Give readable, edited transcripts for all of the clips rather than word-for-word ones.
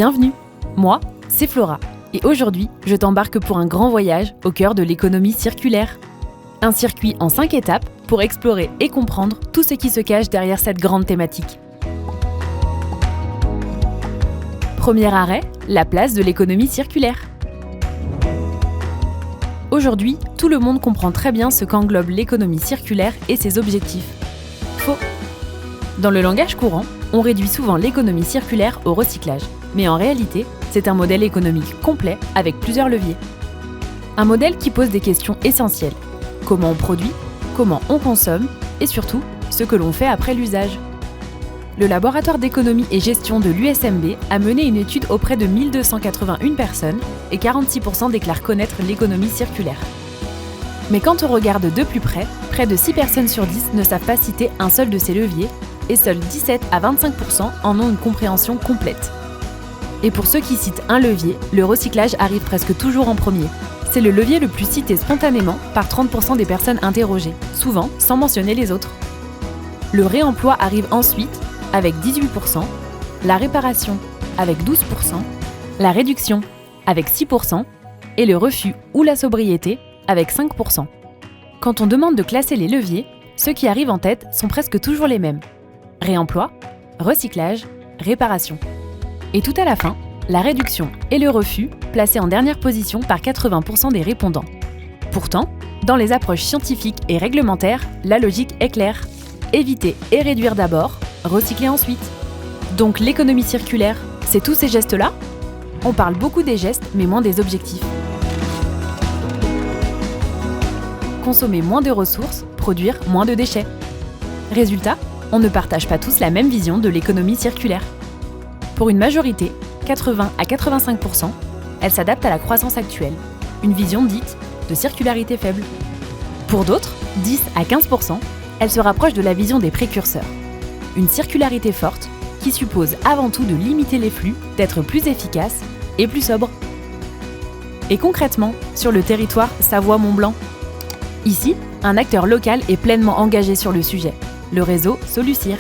Bienvenue, moi, c'est Flora, et aujourd'hui, je t'embarque pour un grand voyage au cœur de l'économie circulaire. Un circuit en 5 étapes pour explorer et comprendre tout ce qui se cache derrière cette grande thématique. Premier arrêt, la place de l'économie circulaire. Aujourd'hui, tout le monde comprend très bien ce qu'englobe l'économie circulaire et ses objectifs. Faux. Dans le langage courant, on réduit souvent l'économie circulaire au recyclage. Mais en réalité, c'est un modèle économique complet avec plusieurs leviers. Un modèle qui pose des questions essentielles. Comment on produit, comment on consomme et surtout, ce que l'on fait après l'usage. Le laboratoire d'économie et gestion de l'USMB a mené une étude auprès de 1281 personnes et 46% déclarent connaître l'économie circulaire. Mais quand on regarde de plus près de 6 personnes sur 10 ne savent pas citer un seul de ces leviers et seuls 17 à 25% en ont une compréhension complète. Et pour ceux qui citent un levier, le recyclage arrive presque toujours en premier. C'est le levier le plus cité spontanément par 30% des personnes interrogées, souvent sans mentionner les autres. Le réemploi arrive ensuite avec 18%, la réparation avec 12%, la réduction avec 6% et le refus ou la sobriété avec 5%. Quand on demande de classer les leviers, ceux qui arrivent en tête sont presque toujours les mêmes. Réemploi, recyclage, réparation. Et tout à la fin, la réduction et le refus placés en dernière position par 80% des répondants. Pourtant, dans les approches scientifiques et réglementaires, la logique est claire. Éviter et réduire d'abord, recycler ensuite. Donc l'économie circulaire, c'est tous ces gestes-là ? On parle beaucoup des gestes, mais moins des objectifs. Consommer moins de ressources, produire moins de déchets. Résultat, on ne partage pas tous la même vision de l'économie circulaire. Pour une majorité, 80 à 85%, elle s'adapte à la croissance actuelle, une vision dite de circularité faible. Pour d'autres, 10 à 15%, elle se rapproche de la vision des précurseurs, une circularité forte qui suppose avant tout de limiter les flux, d'être plus efficace et plus sobre. Et concrètement, sur le territoire Savoie-Mont-Blanc, ici, un acteur local est pleinement engagé sur le sujet, le réseau Solucir.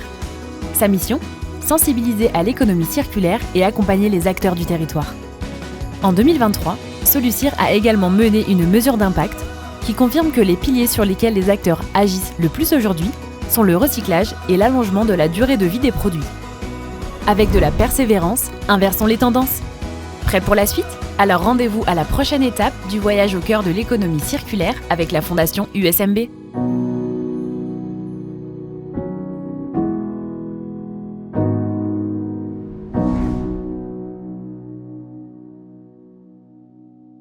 Sa mission ? Sensibiliser à l'économie circulaire et accompagner les acteurs du territoire. En 2023, Solucir a également mené une mesure d'impact qui confirme que les piliers sur lesquels les acteurs agissent le plus aujourd'hui sont le recyclage et l'allongement de la durée de vie des produits. Avec de la persévérance, inversons les tendances. Prêt pour la suite ? Alors rendez-vous à la prochaine étape du voyage au cœur de l'économie circulaire avec la Fondation USMB.